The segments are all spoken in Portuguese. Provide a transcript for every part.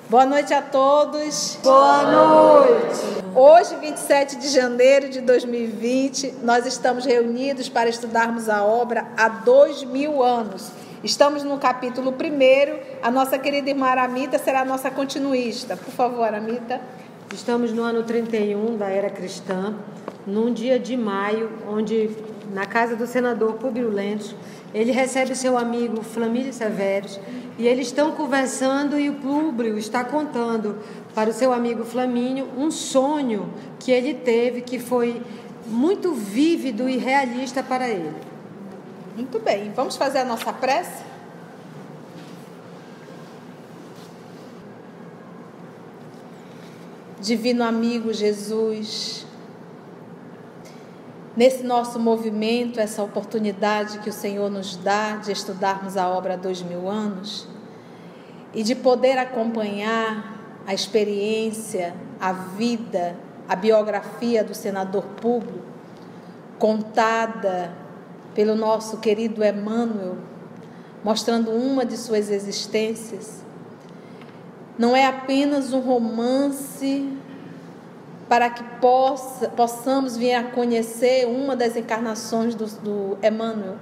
Boa noite a todos. Boa noite. Hoje, 27 de janeiro de 2020, nós estamos reunidos para estudarmos a obra há 2000 anos. Estamos no capítulo 1. A nossa querida irmã Aramita será a nossa continuista. Por favor, Aramita. Estamos no ano 31 da era cristã, num dia de maio, onde na casa do senador Públio Lentulus, ele recebe seu amigo Flamínio Severus e eles estão conversando e o Públio está contando para o seu amigo Flamínio um sonho que ele teve que foi muito vívido e realista para ele. Muito bem, vamos fazer a nossa prece? Divino amigo Jesus, nesse nosso movimento, essa oportunidade que o Senhor nos dá de estudarmos a obra há 2000 anos e de poder acompanhar a experiência, a vida, a biografia do senador Públio, contada pelo nosso querido Emmanuel, mostrando uma de suas existências, não é apenas um romance para que possamos vir a conhecer uma das encarnações do Emmanuel.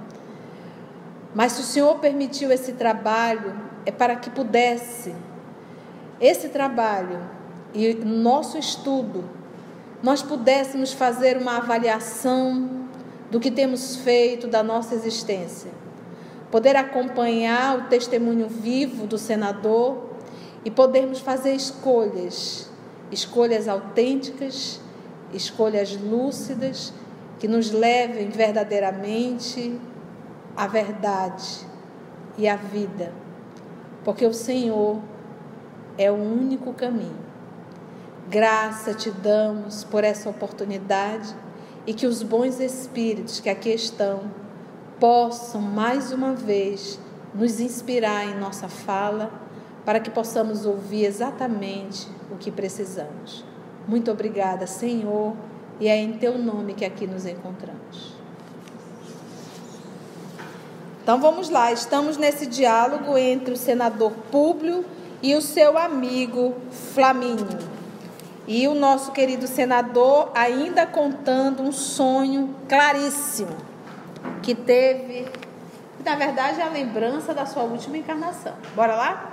Mas se o Senhor permitiu esse trabalho, é para que pudesse, esse trabalho e nosso estudo, nós pudéssemos fazer uma avaliação do que temos feito da nossa existência. Poder acompanhar o testemunho vivo do senador e podermos fazer escolhas autênticas, escolhas lúcidas, que nos levem verdadeiramente à verdade e à vida, porque o Senhor é o único caminho. Graça te damos por essa oportunidade e que os bons espíritos que aqui estão possam mais uma vez nos inspirar em nossa fala, para que possamos ouvir exatamente o que precisamos. Muito obrigada, Senhor, e é em Teu nome que aqui nos encontramos. Então vamos lá, estamos nesse diálogo entre o senador Públio e o seu amigo Flamínio. E o nosso querido senador ainda contando um sonho claríssimo que teve, na verdade é a lembrança da sua última encarnação. Bora lá?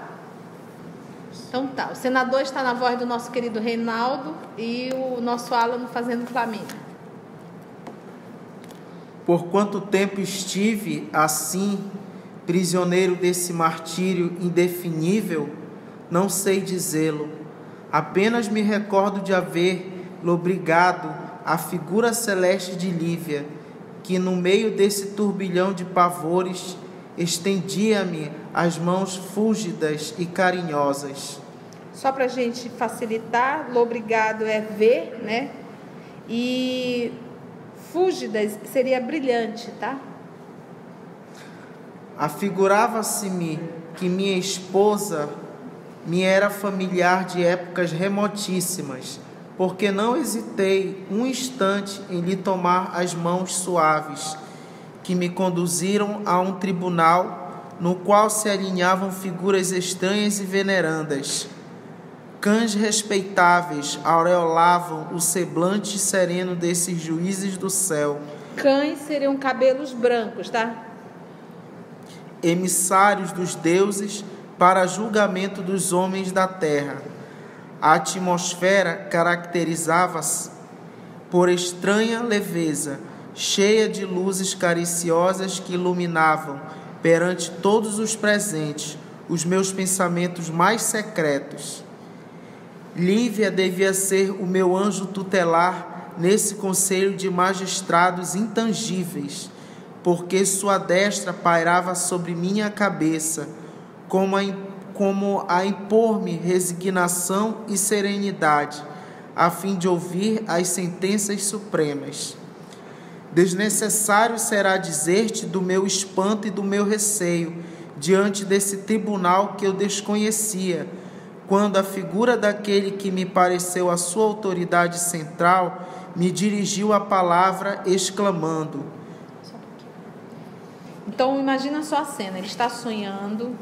Então tá, o senador está na voz do nosso querido Reinaldo e o nosso Alan fazendo Flamínio. Por quanto tempo estive assim, prisioneiro desse martírio indefinível, não sei dizê-lo. Apenas me recordo de haver lobrigado a figura celeste de Lívia, que no meio desse turbilhão de pavores estendia-me as mãos fúlgidas e carinhosas. Só para a gente facilitar, lobrigado é ver, né? E fúlgidas seria brilhante, tá? Afigurava-se-me que minha esposa me era familiar de épocas remotíssimas, porque não hesitei um instante em lhe tomar as mãos suaves, que me conduziram a um tribunal no qual se alinhavam figuras estranhas e venerandas. Cães respeitáveis aureolavam o semblante sereno desses juízes do céu. Cães seriam cabelos brancos, tá? Emissários dos deuses para julgamento dos homens da terra. A atmosfera caracterizava-se por estranha leveza, cheia de luzes cariciosas que iluminavam, perante todos os presentes, os meus pensamentos mais secretos. Lívia devia ser o meu anjo tutelar nesse conselho de magistrados intangíveis, porque sua destra pairava sobre minha cabeça, como a impor-me resignação e serenidade, a fim de ouvir as sentenças supremas. Desnecessário será dizer-te do meu espanto e do meu receio, diante desse tribunal que eu desconhecia, quando a figura daquele que me pareceu a sua autoridade central me dirigiu a palavra exclamando. Então imagina só a cena, ele está sonhando,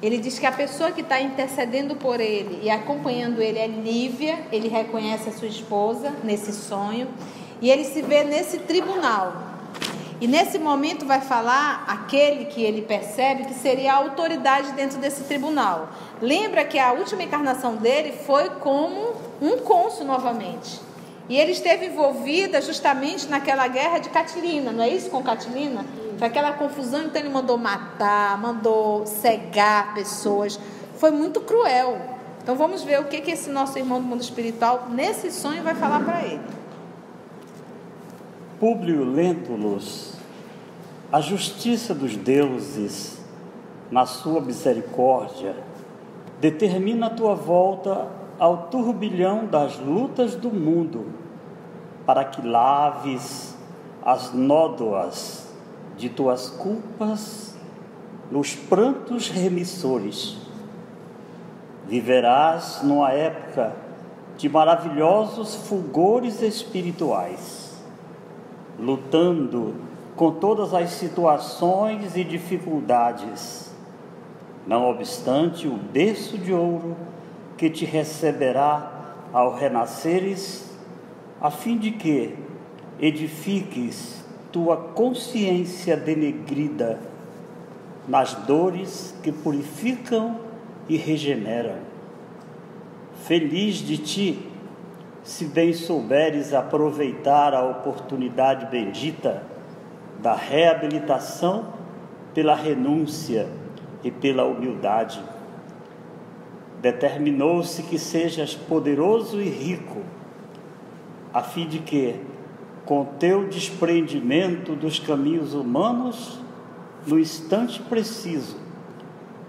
ele diz que a pessoa que está intercedendo por ele e acompanhando ele é Lívia, ele reconhece a sua esposa nesse sonho, e ele se vê nesse tribunal. E nesse momento vai falar aquele que ele percebe que seria a autoridade dentro desse tribunal. Lembra que a última encarnação dele foi como um cônsul novamente. E ele esteve envolvida justamente naquela guerra de Catilina, não é isso, com Catilina? Foi aquela confusão, então ele mandou matar, mandou cegar pessoas. Foi muito cruel. Então vamos ver o que esse nosso irmão do mundo espiritual, nesse sonho, vai falar para ele. Públio Lentulus, a justiça dos deuses, na sua misericórdia, determina a tua volta ao turbilhão das lutas do mundo, para que laves as nódoas de tuas culpas nos prantos remissores. Viverás numa época de maravilhosos fulgores espirituais, lutando com todas as situações e dificuldades. Não obstante o berço de ouro que te receberá ao renasceres, a fim de que edifiques tua consciência denegrida nas dores que purificam e regeneram. Feliz de ti, se bem souberes aproveitar a oportunidade bendita da reabilitação pela renúncia e pela humildade. Determinou-se que sejas poderoso e rico, a fim de que, com teu desprendimento dos caminhos humanos, no instante preciso,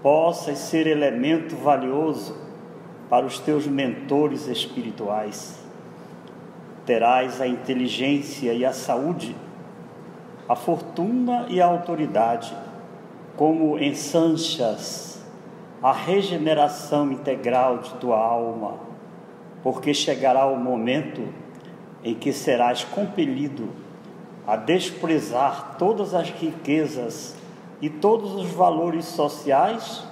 possas ser elemento valioso para os teus mentores espirituais. Terás a inteligência e a saúde, a fortuna e a autoridade, como ensanchas a regeneração integral de tua alma, porque chegará o momento em que serás compelido a desprezar todas as riquezas e todos os valores sociais,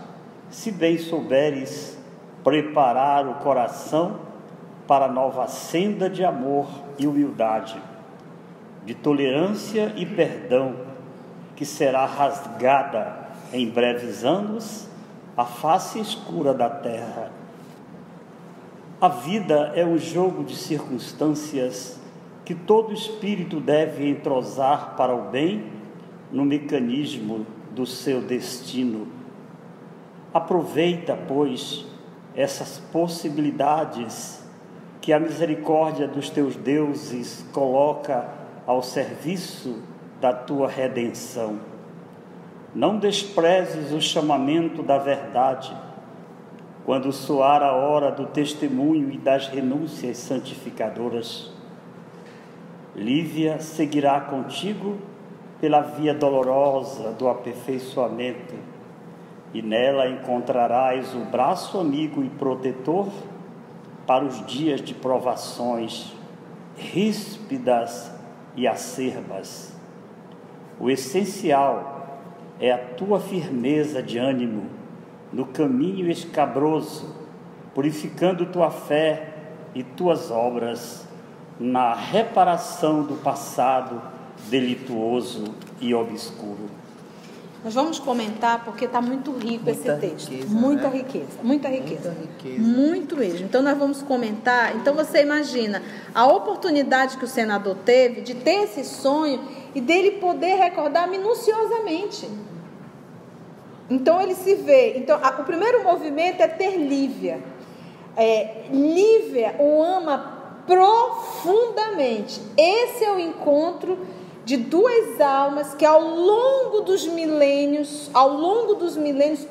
se bem souberes preparar o coração para a nova senda de amor e humildade, de tolerância e perdão, que será rasgada em breves anos a face escura da terra. A vida é um jogo de circunstâncias que todo espírito deve entrosar para o bem no mecanismo do seu destino. Aproveita, pois, essas possibilidades que a misericórdia dos teus deuses coloca ao serviço da tua redenção. Não desprezes o chamamento da verdade, quando soar a hora do testemunho e das renúncias santificadoras. Lívia seguirá contigo pela via dolorosa do aperfeiçoamento, e nela encontrarás o braço amigo e protetor para os dias de provações ríspidas e acerbas. O essencial é a tua firmeza de ânimo no caminho escabroso, purificando tua fé e tuas obras na reparação do passado delituoso e obscuro. Nós vamos comentar porque está muito rico esse texto. Riqueza, muita né? riqueza, muita riqueza. Muita riqueza. Muito mesmo. Então nós vamos comentar. Então você imagina a oportunidade que o senador teve de ter esse sonho e dele poder recordar minuciosamente. Então ele se vê. Então o primeiro movimento é ter Lívia. Lívia o ama profundamente. Esse é o encontro de duas almas que ao longo dos milênios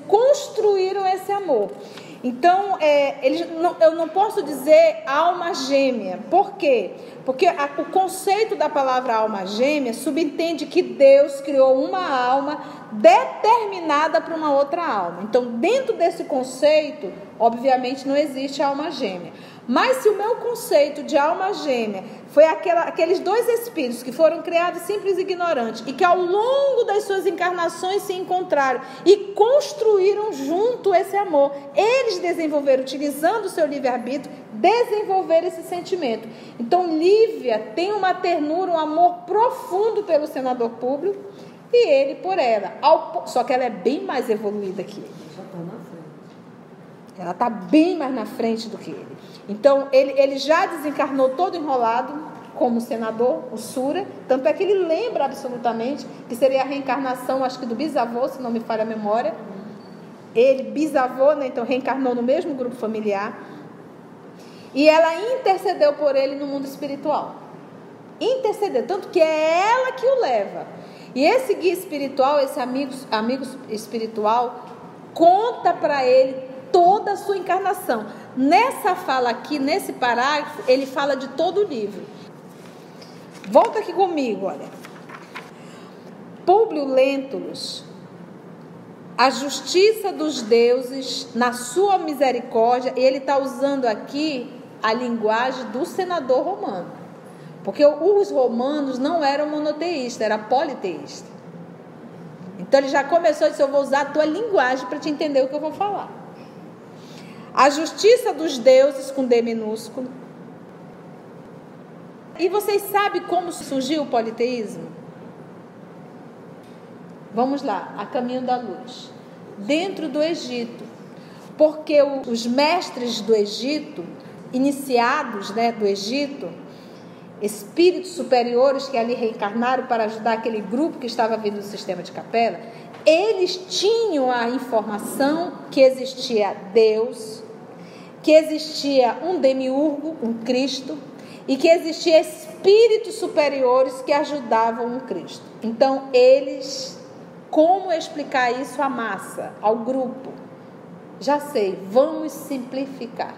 construíram esse amor. Então, eu não posso dizer alma gêmea. Por quê? Porque o conceito da palavra alma gêmea subentende que Deus criou uma alma determinada para uma outra alma. Então, dentro desse conceito, obviamente não existe alma gêmea. Mas se o meu conceito de alma gêmea foi aqueles dois espíritos que foram criados simples e ignorantes e que ao longo das suas encarnações se encontraram e construíram junto esse amor, eles desenvolveram, utilizando o seu livre-arbítrio, desenvolveram esse sentimento. Então Lívia tem uma ternura, um amor profundo pelo senador Públio e ele por ela. Só que ela é bem mais evoluída que ele. Ela está bem mais na frente do que ele. Então, ele já desencarnou todo enrolado como senador, o Sura. Tanto é que ele lembra absolutamente que seria a reencarnação, acho que do bisavô, se não me falha a memória. Ele, bisavô, né, então reencarnou no mesmo grupo familiar. E ela intercedeu por ele no mundo espiritual. Intercedeu, tanto que é ela que o leva. E esse guia espiritual, esse amigo espiritual, conta para ele toda a sua encarnação. Nessa fala aqui, nesse parágrafo, ele fala de todo o livro. Volta aqui comigo, olha. Públio Lentulus, a justiça dos deuses na sua misericórdia, ele está usando aqui a linguagem do senador romano. Porque os romanos não eram monoteístas, eram politeístas. Então ele já começou a dizer, eu vou usar a tua linguagem para te entender o que eu vou falar. A justiça dos deuses com D minúsculo. E vocês sabem como surgiu o politeísmo? Vamos lá, a caminho da luz. Dentro do Egito. Porque os mestres do Egito, iniciados, né, do Egito, espíritos superiores que ali reencarnaram para ajudar aquele grupo que estava vindo do sistema de Capela, eles tinham a informação que existia Deus, que existia um demiurgo, um Cristo, e que existia espíritos superiores que ajudavam o Cristo. Então, eles, como explicar isso à massa, ao grupo? Já sei, vamos simplificar.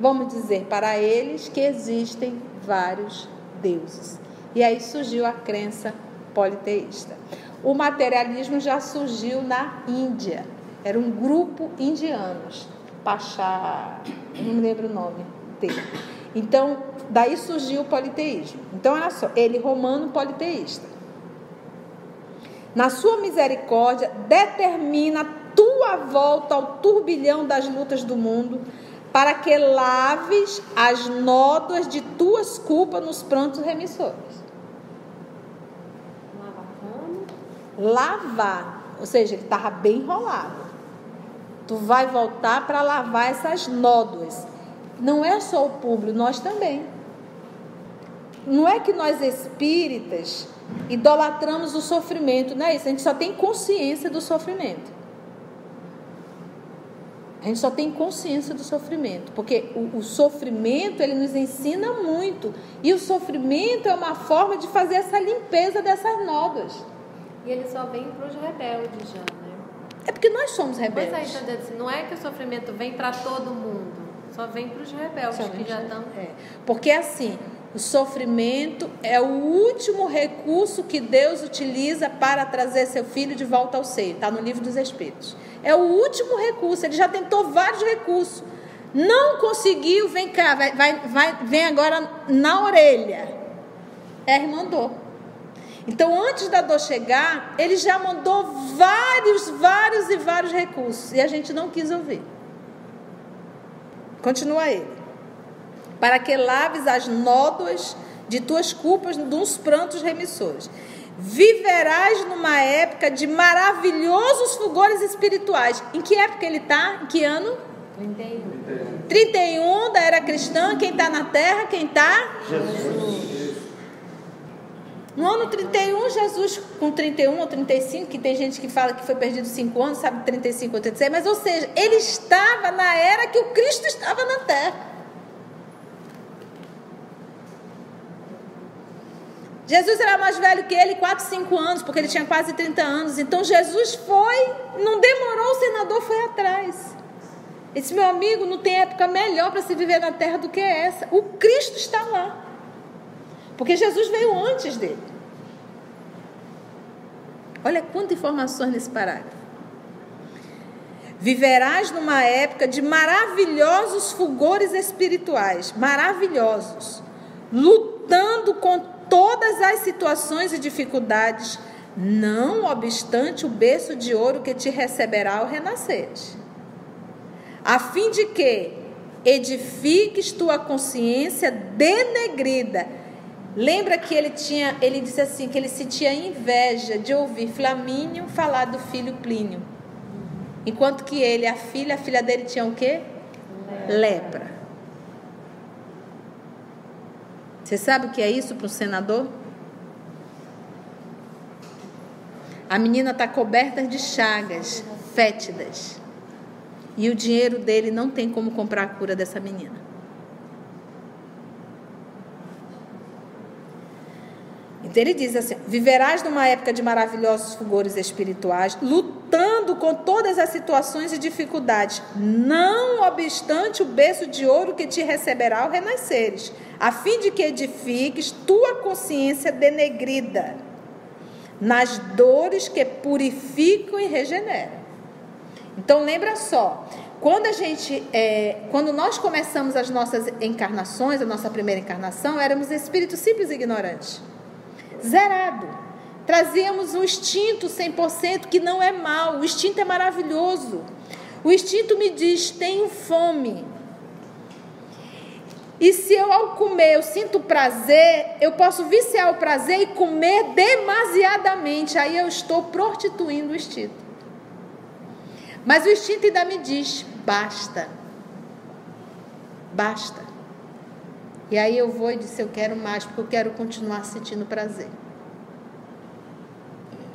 Vamos dizer para eles que existem vários deuses. E aí surgiu a crença politeísta. O materialismo já surgiu na Índia. Era um grupo indianos. Pachá, eu não me lembro o nome dele. Então, daí surgiu o politeísmo. Então, olha só, ele romano politeísta. Na sua misericórdia, determina tua volta ao turbilhão das lutas do mundo, para que laves as nódoas de tuas culpas nos prantos remissores. Lavar como? Lavar, ou seja, ele estava bem enrolado. Tu vai voltar para lavar essas nódoas. Não é só o Públio, nós também. Não é que nós espíritas idolatramos o sofrimento, não é isso. A gente só tem consciência do sofrimento. A gente só tem consciência do sofrimento. Porque o sofrimento, ele nos ensina muito. E o sofrimento é uma forma de fazer essa limpeza dessas nódoas. E ele só vem para os rebeldes já, né? É porque nós somos rebeldes. Pois é, entendeu? Assim, não é que o sofrimento vem para todo mundo, só vem para os rebeldes que já estão... Porque assim, o sofrimento é o último recurso que Deus utiliza para trazer seu filho de volta ao seio. Está no livro dos Espíritos. É o último recurso, ele já tentou vários recursos. Não conseguiu, vem cá, vem agora na orelha. R mandou. Então, antes da dor chegar, ele já mandou vários recursos. E a gente não quis ouvir. Continua ele. Para que laves as nódoas de tuas culpas nos prantos remissores. Viverás numa época de maravilhosos fulgores espirituais. Em que época ele está? Em que ano? 31 da era cristã. Quem está na terra? Quem está? Jesus. No ano 31, Jesus, com 31 ou 35, que tem gente que fala que foi perdido 5 anos, sabe, 35 ou 36, mas, ou seja, ele estava na era que o Cristo estava na terra. Jesus era mais velho que ele, 4, 5 anos, porque ele tinha quase 30 anos. Então, Jesus foi, não demorou, o senador foi atrás. Ele disse, meu amigo, não tem época melhor para se viver na terra do que essa. O Cristo está lá. Porque Jesus veio antes dele. Olha quantas informações nesse parágrafo. Viverás numa época de maravilhosos fulgores espirituais, maravilhosos, lutando com todas as situações e dificuldades, não obstante o berço de ouro que te receberá ao renasceres, a fim de que edifiques tua consciência denegrida. Lembra que ele disse assim, que ele sentia inveja de ouvir Flamínio falar do filho Plínio. Enquanto que ele, a filha dele tinha o quê? Lepra. Você sabe o que é isso para um senador? A menina está coberta de chagas fétidas. E o dinheiro dele não tem como comprar a cura dessa menina. Então ele diz assim, viverás numa época de maravilhosos fulgores espirituais, lutando com todas as situações e dificuldades, não obstante o berço de ouro que te receberá ao renasceres, a fim de que edifiques tua consciência denegrida nas dores que purificam e regeneram. Então lembra só, quando nós começamos as nossas encarnações, a nossa primeira encarnação, éramos espíritos simples e ignorantes. Zerado. Trazíamos um instinto 100% que não é mal. O instinto é maravilhoso. O instinto me diz, tenho fome. E se eu ao comer eu sinto prazer, eu posso viciar o prazer e comer demasiadamente. Aí eu estou prostituindo o instinto. Mas o instinto ainda me diz, basta. Basta. E aí eu vou e disse, eu quero mais, porque eu quero continuar sentindo prazer.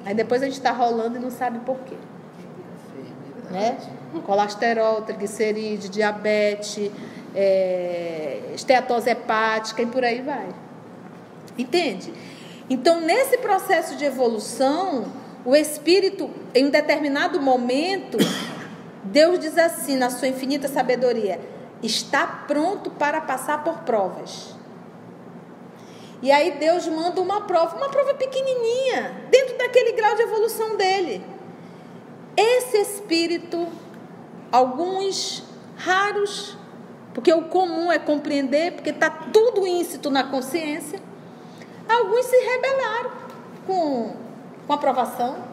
Aí depois a gente está rolando e não sabe por quê. Né? Colesterol, triglicerídeo, diabetes, esteatose hepática e por aí vai. Entende? Então, nesse processo de evolução, o espírito, em um determinado momento, Deus diz assim, na sua infinita sabedoria, está pronto para passar por provas. E aí Deus manda uma prova pequenininha, dentro daquele grau de evolução dele. Esse espírito, alguns raros, porque o comum é compreender, porque está tudo íncito na consciência, alguns se rebelaram com a provação.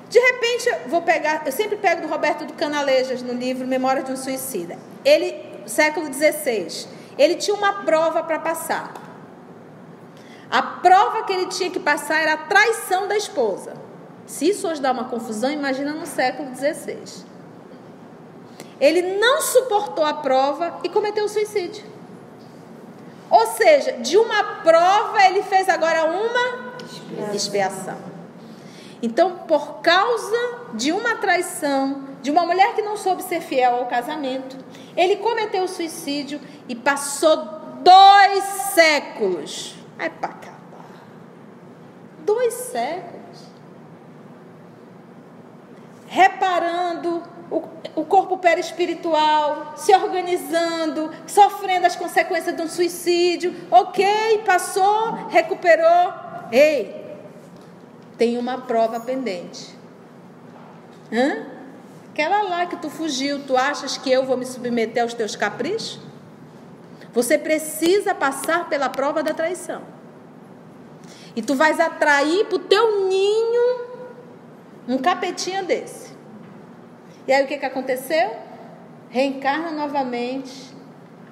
De repente, eu sempre pego do Roberto do Canalejas, no livro Memórias de um Suicida. Ele, século XVI, ele tinha uma prova para passar. A prova que ele tinha que passar era a traição da esposa. Se isso hoje dá uma confusão, imagina no século XVI. Ele não suportou a prova e cometeu o suicídio. Ou seja, de uma prova ele fez agora uma expiação. Então, por causa de uma traição, de uma mulher que não soube ser fiel ao casamento, ele cometeu o suicídio e passou 2 séculos. É para acabar. 2 séculos. Reparando o corpo perispiritual, se organizando, sofrendo as consequências de um suicídio. Ok, passou, recuperou. Ei! Tem uma prova pendente. Aquela lá que tu fugiu, tu achas que eu vou me submeter aos teus caprichos? Você precisa passar pela prova da traição. E tu vais atrair para o teu ninho um capetinha desse. E aí o que aconteceu? Reencarna novamente.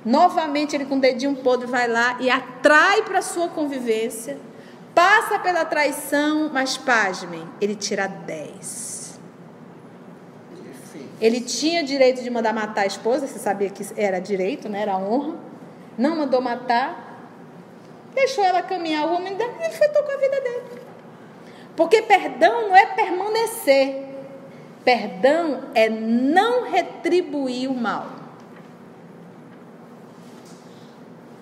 Novamente ele com o dedinho podre vai lá e atrai para a sua convivência. Passa pela traição, mas pasmem, ele tira 10. Ele tinha direito de mandar matar a esposa, você sabia que era direito, né? Era honra. Não mandou matar, deixou ela caminhar o homem dela e ele foi tocar a vida dele. Porque perdão não é permanecer, perdão é não retribuir o mal.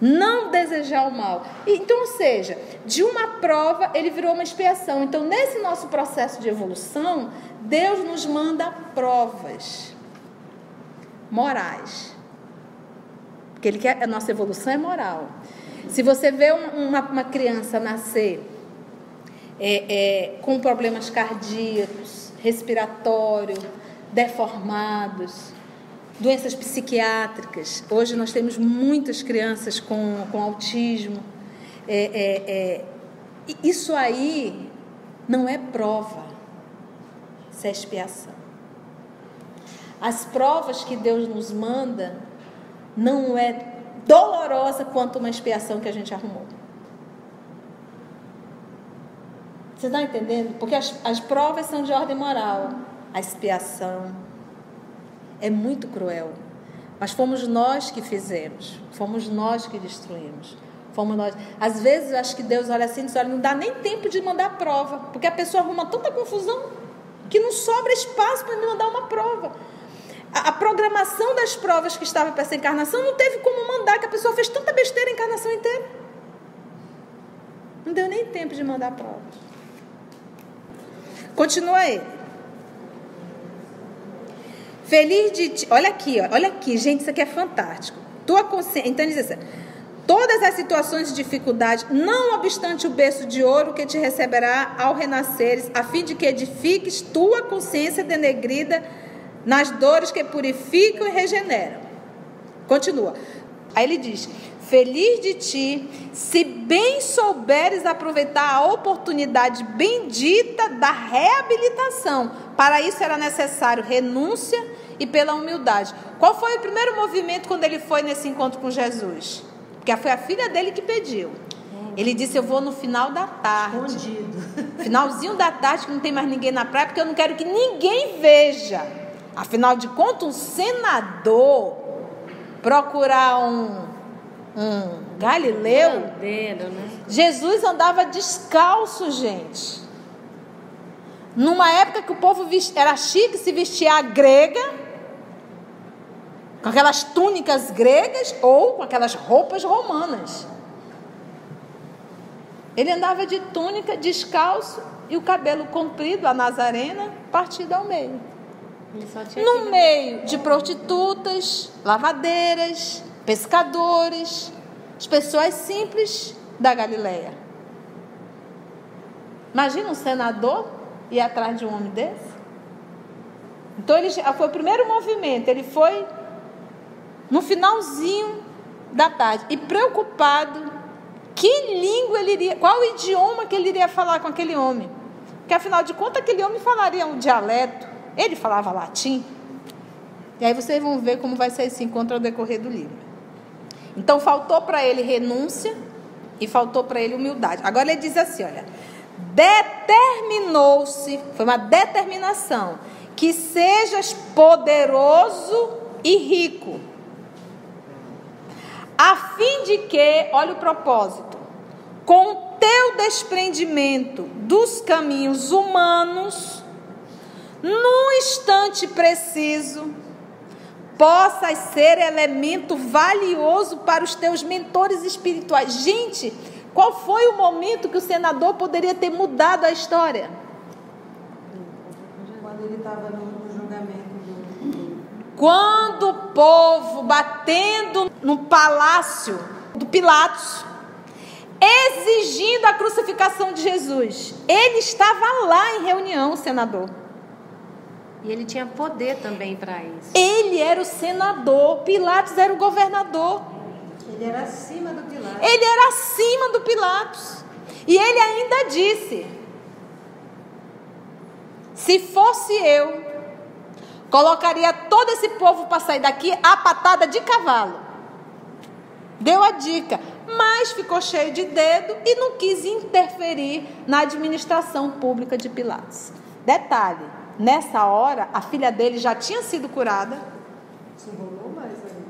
Não desejar o mal. Então, ou seja, de uma prova ele virou uma expiação. Então, nesse nosso processo de evolução, Deus nos manda provas. morais. Porque ele quer, a nossa evolução é moral. Se você vê uma criança nascer com problemas cardíacos, respiratórios, deformados, doenças psiquiátricas. Hoje nós temos muitas crianças com autismo. Isso aí não é prova, isso é expiação. As provas que Deus nos manda não é dolorosa quanto uma expiação que a gente arrumou. Você está entendendo? Porque as provas são de ordem moral. A expiação é muito cruel. Mas fomos nós que fizemos. Fomos nós que destruímos. Fomos nós. Às vezes eu acho que Deus olha assim e diz, olha, não dá nem tempo de mandar prova. Porque a pessoa arruma tanta confusão que não sobra espaço para me mandar uma prova. A programação das provas que estava para essa encarnação não teve como mandar, que a pessoa fez tanta besteira a encarnação inteira. Não deu nem tempo de mandar a prova. Continua ele. Feliz de ti. Olha aqui, gente, isso aqui é fantástico. Tua consciência. Então ele diz assim: todas as situações de dificuldade, não obstante o berço de ouro que te receberá ao renasceres, a fim de que edifiques tua consciência denegrida nas dores que purificam e regeneram. Continua. Aí ele diz: feliz de ti, se bem souberes aproveitar a oportunidade bendita da reabilitação. Para isso era necessário renúncia e pela humildade. Qual foi o primeiro movimento quando ele foi nesse encontro com Jesus? Porque foi a filha dele que pediu. Ele disse, eu vou no final da tarde. Escondido. Finalzinho da tarde, que não tem mais ninguém na praia, porque eu não quero que ninguém veja. Afinal de contas, um senador procurar um galileu. Jesus andava descalço, gente. Numa época que o povo era chique se vestir a grega, com aquelas túnicas gregas ou com aquelas roupas romanas. Ele andava de túnica, descalço e o cabelo comprido, a nazarena, partido ao meio. No meio de prostitutas, lavadeiras, pescadores, as pessoas simples da Galileia. Imagina um senador ir atrás de um homem desse? Então foi o primeiro movimento. Ele foi no finalzinho da tarde e preocupado que língua ele iria, qual o idioma que ele iria falar com aquele homem, porque afinal de contas aquele homem falaria um dialeto. Ele falava latim. E aí vocês vão ver como vai ser esse encontro ao decorrer do livro. Então faltou para ele renúncia e faltou para ele humildade. Agora ele diz assim, olha: determinou-se, foi uma determinação, que sejas poderoso e rico, a fim de que, olha o propósito, com teu desprendimento dos caminhos humanos, num instante preciso, possas ser elemento valioso para os teus mentores espirituais. Gente, qual foi o momento que o senador poderia ter mudado a história? Quando ele estava no julgamento quando o povo batendo no palácio do Pilatos, exigindo a crucificação de Jesus. Ele estava lá em reunião, o senador. E ele tinha poder também para isso. Ele era o senador, Pilatos era o governador. Ele era acima do Pilatos. Ele era acima do Pilatos. E ele ainda disse: se fosse eu, colocaria todo esse povo para sair daqui a patada de cavalo. Deu a dica, mas ficou cheio de dedo e não quis interferir na administração pública de Pilatos. Detalhe, nessa hora, a filha dele já tinha sido curada. Se enrolou mais aí.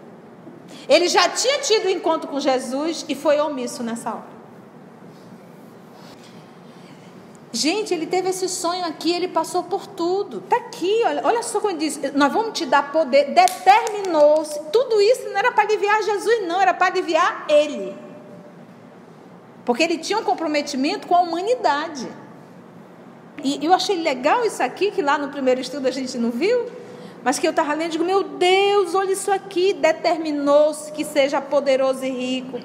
Ele já tinha tido um encontro com Jesus e foi omisso nessa hora. Gente, ele teve esse sonho aqui, ele passou por tudo. Está aqui, olha só como ele diz: nós vamos te dar poder. Determinou-se. Tudo isso não era para aliviar Jesus, não, era para aliviar ele. Porque ele tinha um comprometimento com a humanidade. E eu achei legal isso aqui, que lá no primeiro estudo a gente não viu. mas que eu estava lendo, digo, meu Deus, olha isso aqui, determinou-se que seja poderoso e rico,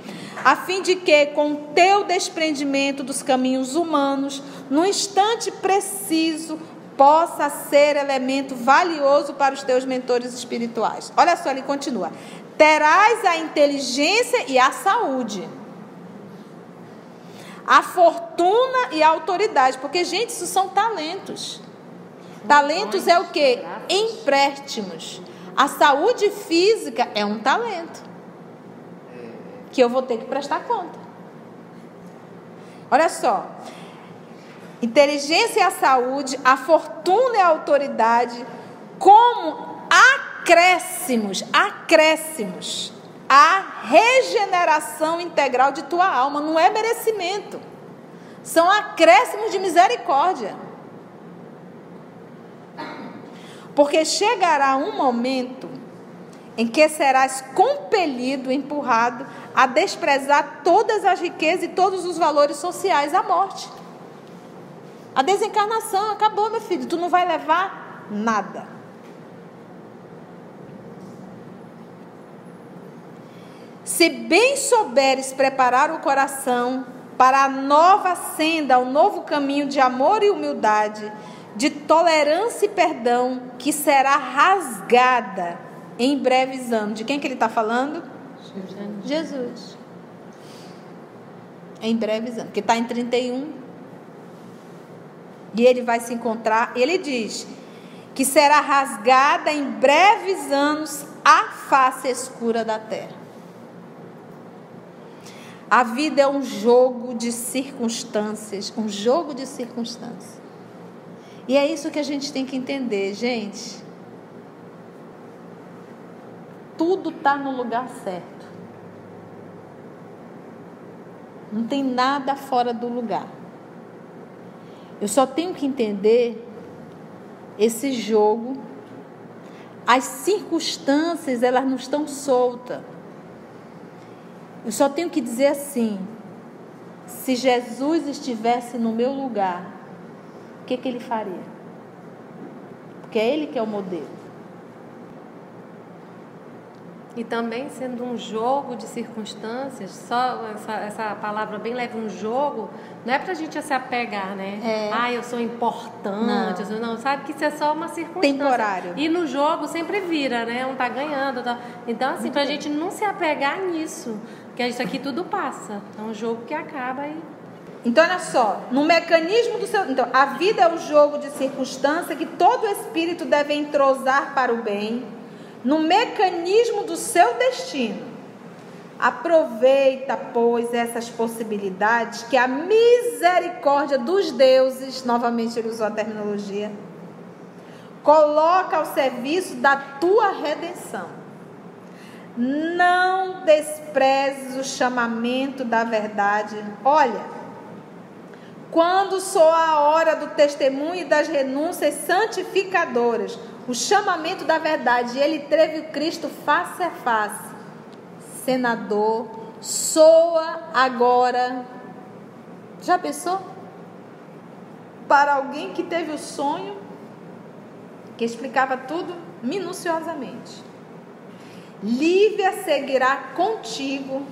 a fim de que, com o teu desprendimento dos caminhos humanos, no instante preciso, possa ser elemento valioso para os teus mentores espirituais. Olha só, ele continua. Terás a inteligência e a saúde, a fortuna e a autoridade, porque, gente, isso são talentos. Talentos é o quê? Empréstimos. A saúde física é um talento que eu vou ter que prestar conta. Olha só. Inteligência e a saúde, a fortuna e a autoridade, como acréscimos, a regeneração integral de tua alma. Não é merecimento, são acréscimos de misericórdia. Porque chegará um momento em que serás compelido, empurrado a desprezar todas as riquezas e todos os valores sociais, a morte. A desencarnação, acabou, meu filho, tu não vai levar nada. Se bem souberes preparar o coração para a nova senda, o novo caminho de amor e humildade, de tolerância e perdão, que será rasgada em breves anos. De quem que ele está falando? Jesus. Em breves anos, que está em 31. E ele vai se encontrar, ele diz que será rasgada em breves anos a face escura da terra. A vida é um jogo de circunstâncias, E é isso que a gente tem que entender, gente. Tudo está no lugar certo. Não tem nada fora do lugar. Eu só tenho que entender esse jogo. As circunstâncias, elas não estão soltas. Eu só tenho que dizer assim: se Jesus estivesse no meu lugar, o que ele faria? Porque é ele que é o modelo. E também sendo um jogo de circunstâncias, só essa palavra bem leve, um jogo, não é pra gente se apegar, né? Eu sou importante, não, sabe que isso é só uma circunstância. Temporário. E no jogo sempre vira, né? Um tá ganhando. Tá... Então, assim, pra gente não se apegar nisso, porque isso aqui tudo passa. É um jogo que acaba e... Então, olha só, no mecanismo do seu... Então, a vida é um jogo de circunstância que todo espírito deve entrosar para o bem. No mecanismo do seu destino, aproveita, pois, essas possibilidades que a misericórdia dos deuses, novamente ele usou a terminologia, coloca ao serviço da tua redenção. Não desprezes o chamamento da verdade. Olha, quando soa a hora do testemunho e das renúncias santificadoras, o chamamento da verdade, ele teve o Cristo face a face. Senador, soa agora. Já pensou? Para alguém que teve o sonho, que explicava tudo minuciosamente. Lívia seguirá contigo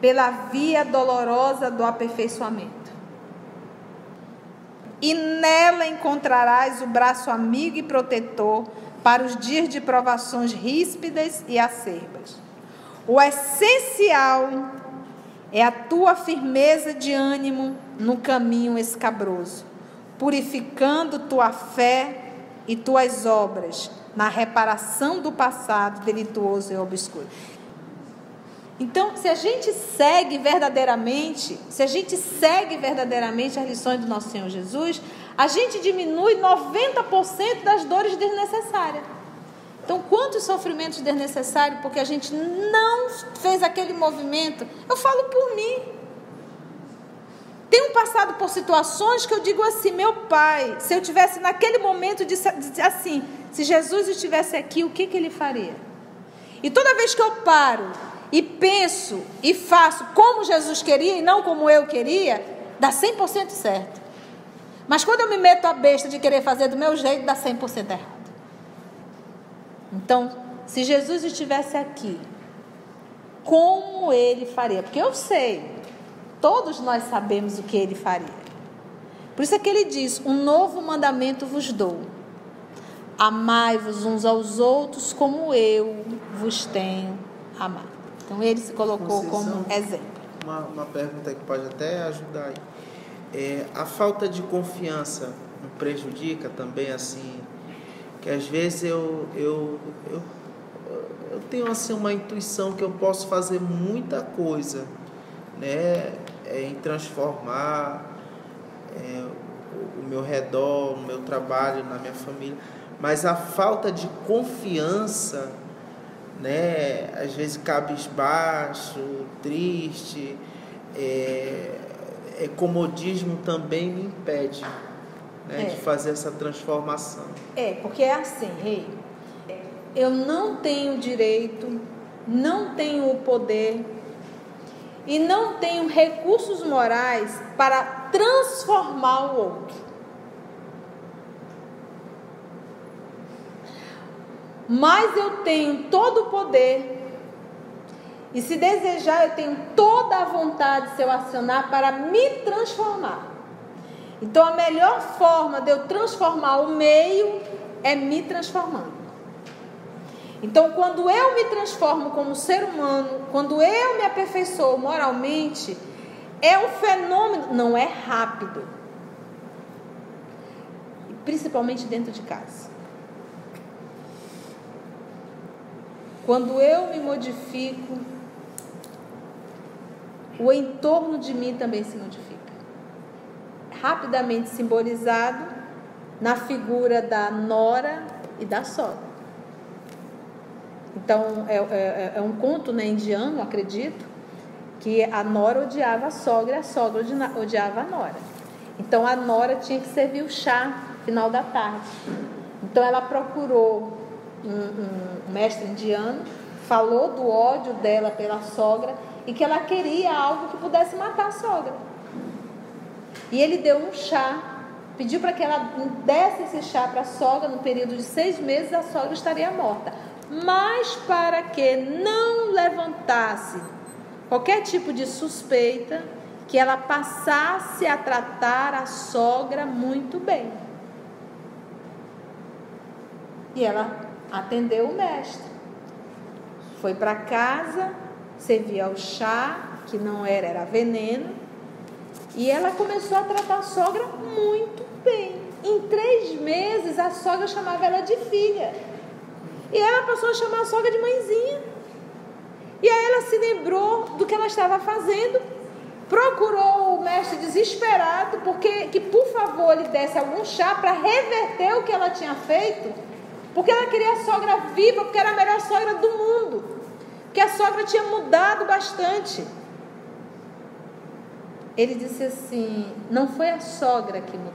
pela via dolorosa do aperfeiçoamento. E nela encontrarás o braço amigo e protetor para os dias de provações ríspidas e acerbas. O essencial é a tua firmeza de ânimo no caminho escabroso, purificando tua fé e tuas obras na reparação do passado delituoso e obscuro. Então, se a gente segue verdadeiramente as lições do nosso Senhor Jesus, a gente diminui 90% das dores desnecessárias. Então, quantos sofrimentos desnecessários porque a gente não fez aquele movimento? Eu falo por mim. Tenho passado por situações que eu digo assim, meu Pai, se eu tivesse naquele momento assim, se Jesus estivesse aqui, o que ele faria? E toda vez que eu paro e penso e faço como Jesus queria e não como eu queria, dá 100% certo. Mas quando eu me meto a besta de querer fazer do meu jeito, dá 100% errado. Então, se Jesus estivesse aqui, como ele faria? Porque eu sei, todos nós sabemos o que ele faria. Por isso é que ele diz: um novo mandamento vos dou. Amai-vos uns aos outros como eu vos tenho amado. Então ele se colocou como exemplo. Uma pergunta que pode até ajudar aí. A falta de confiança não prejudica também, assim, que às vezes eu tenho assim uma intuição que eu posso fazer muita coisa, né, em transformar o meu redor, o meu trabalho, na minha família, mas a falta de confiança, né, às vezes cabisbaixo, triste, comodismo também me impede, né, de fazer essa transformação. Porque é assim, Rei, eu não tenho direito, não tenho o poder e não tenho recursos morais para transformar o outro. Mas eu tenho todo o poder e, se desejar, eu tenho toda a vontade, se eu acionar, para me transformar. Então a melhor forma de eu transformar o meio é me transformando. Então, quando eu me transformo como ser humano, quando eu me aperfeiçoo moralmente, é um fenômeno, não é rápido, principalmente dentro de casa. Quando eu me modifico, o entorno de mim também se modifica. Rapidamente simbolizado na figura da nora e da sogra. Então, é um conto, né, indiano, acredito, que a nora odiava a sogra e a sogra odiava a nora. Então, a nora tinha que servir o chá no final da tarde. Então, ela procurou um mestre indiano, falou do ódio dela pela sogra e que ela queria algo que pudesse matar a sogra. E ele deu um chá, pediu para que ela desse esse chá para a sogra. No período de 6 meses a sogra estaria morta. Mas para que não levantasse qualquer tipo de suspeita, que ela passasse a tratar a sogra muito bem. E ela atendeu o mestre. Foi para casa, servia o chá, que não era veneno, e ela começou a tratar a sogra muito bem. Em 3 meses a sogra chamava ela de filha. E ela passou a chamar a sogra de mãezinha. E aí ela se lembrou do que ela estava fazendo, procurou o mestre desesperado, porque que por favor lhe desse algum chá para reverter o que ela tinha feito, porque ela queria a sogra viva, porque era a melhor sogra do mundo, porque a sogra tinha mudado bastante. Ele disse assim: não foi a sogra que mudou,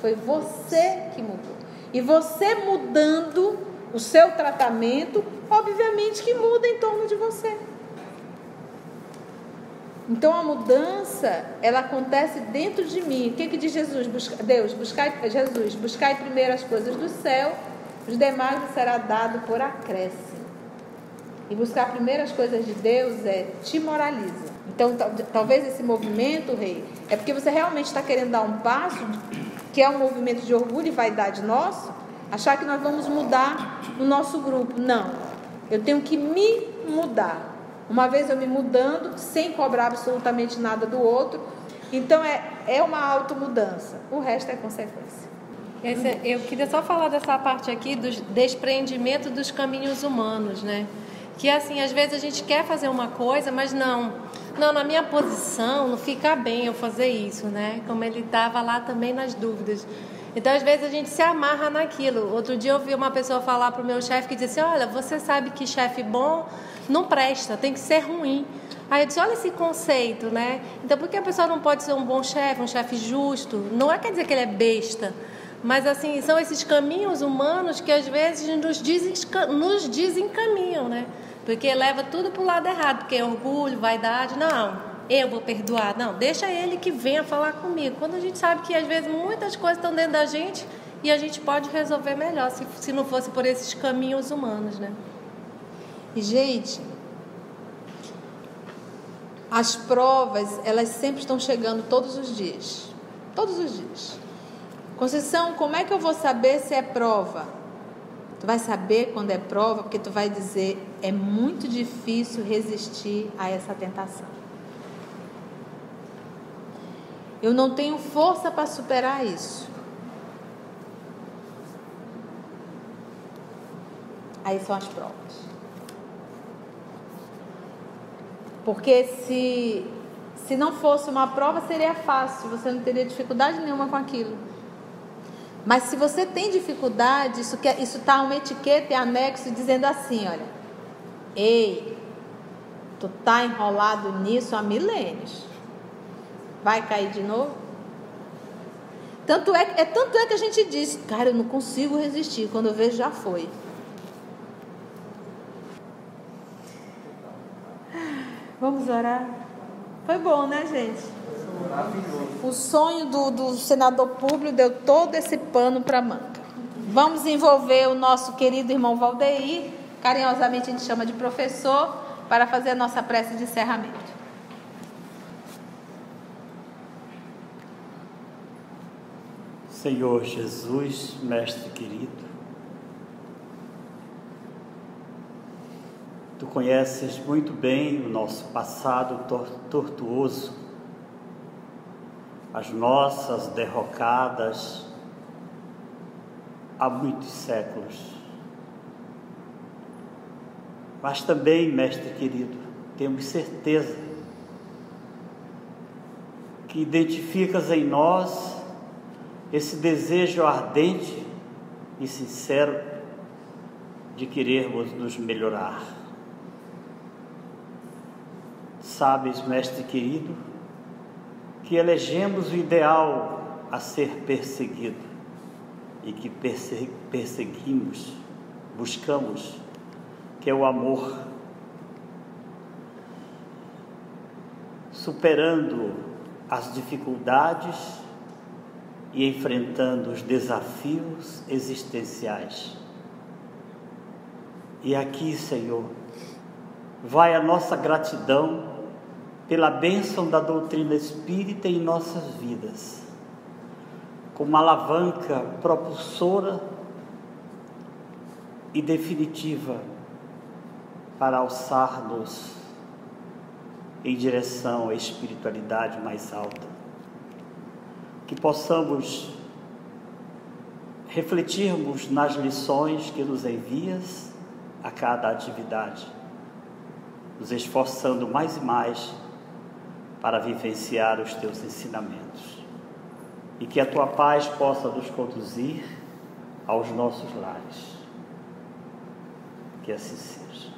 foi você que mudou. E você mudando o seu tratamento, obviamente que muda em torno de você. Então a mudança, ela acontece dentro de mim. O que diz Jesus? Buscai primeiro as coisas do céu, os demais vos será dado por acréscimo. E buscar primeiro as coisas de Deus te moraliza. Então talvez esse movimento, Rei, é porque você realmente está querendo dar um passo, que é um movimento de orgulho e vaidade nosso, achar que nós vamos mudar o nosso grupo. Não, eu tenho que me mudar. Uma vez eu me mudando, sem cobrar absolutamente nada do outro, então é uma automudança. O resto é consequência. Eu queria só falar dessa parte aqui do desprendimento dos caminhos humanos, né? Que assim, às vezes a gente quer fazer uma coisa, mas não, na minha posição não fica bem eu fazer isso, né? Como ele estava lá também nas dúvidas. Então, às vezes, a gente se amarra naquilo. Outro dia eu vi uma pessoa falar para o meu chefe que disse: olha, você sabe que chefe bom não presta, tem que ser ruim. Aí eu disse: olha esse conceito, né? Então, por que a pessoa não pode ser um bom chefe, um chefe justo? Não quer dizer que ele é besta, mas assim, são esses caminhos humanos que às vezes nos desencaminham, né? Porque leva tudo para o lado errado, porque é orgulho, vaidade. Não, eu vou perdoar. Não, deixa ele que venha falar comigo. Quando a gente sabe que às vezes muitas coisas estão dentro da gente e a gente pode resolver melhor, se não fosse por esses caminhos humanos, né? E, gente, as provas, elas sempre estão chegando todos os dias. Todos os dias. Conceição, como é que eu vou saber se é prova? Tu vai saber quando é prova, porque tu vai dizer, é muito difícil resistir a essa tentação. Eu não tenho força para superar isso. Aí são as provas. Porque se não fosse uma prova, seria fácil, você não teria dificuldade nenhuma com aquilo. Mas se você tem dificuldade, isso está uma etiqueta e anexo dizendo assim, olha, ei, tu tá enrolado nisso há milênios. Vai cair de novo? Tanto é que a gente diz, cara, eu não consigo resistir, quando eu vejo já foi. Vamos orar? Foi bom, né, gente? O sonho do senador Públio deu todo esse pano para manga. Vamos envolver o nosso querido irmão Valdeir, carinhosamente a gente chama de professor, para fazer a nossa prece de encerramento. Senhor Jesus, Mestre querido, Tu conheces muito bem o nosso passado tortuoso, as nossas derrocadas há muitos séculos. Mas também, Mestre querido, temos certeza que identificas em nós esse desejo ardente e sincero de querermos nos melhorar. Sabes, Mestre querido, que elegemos o ideal a ser perseguido e que perseguimos, buscamos, que é o amor, superando as dificuldades e enfrentando os desafios existenciais. E aqui, Senhor, vai a nossa gratidão pela bênção da doutrina espírita em nossas vidas, como uma alavanca propulsora e definitiva para alçar-nos em direção à espiritualidade mais alta. Que possamos refletirmos nas lições que nos envias a cada atividade, nos esforçando mais e mais para vivenciar os teus ensinamentos, e que a tua paz possa nos conduzir aos nossos lares. Que assim seja.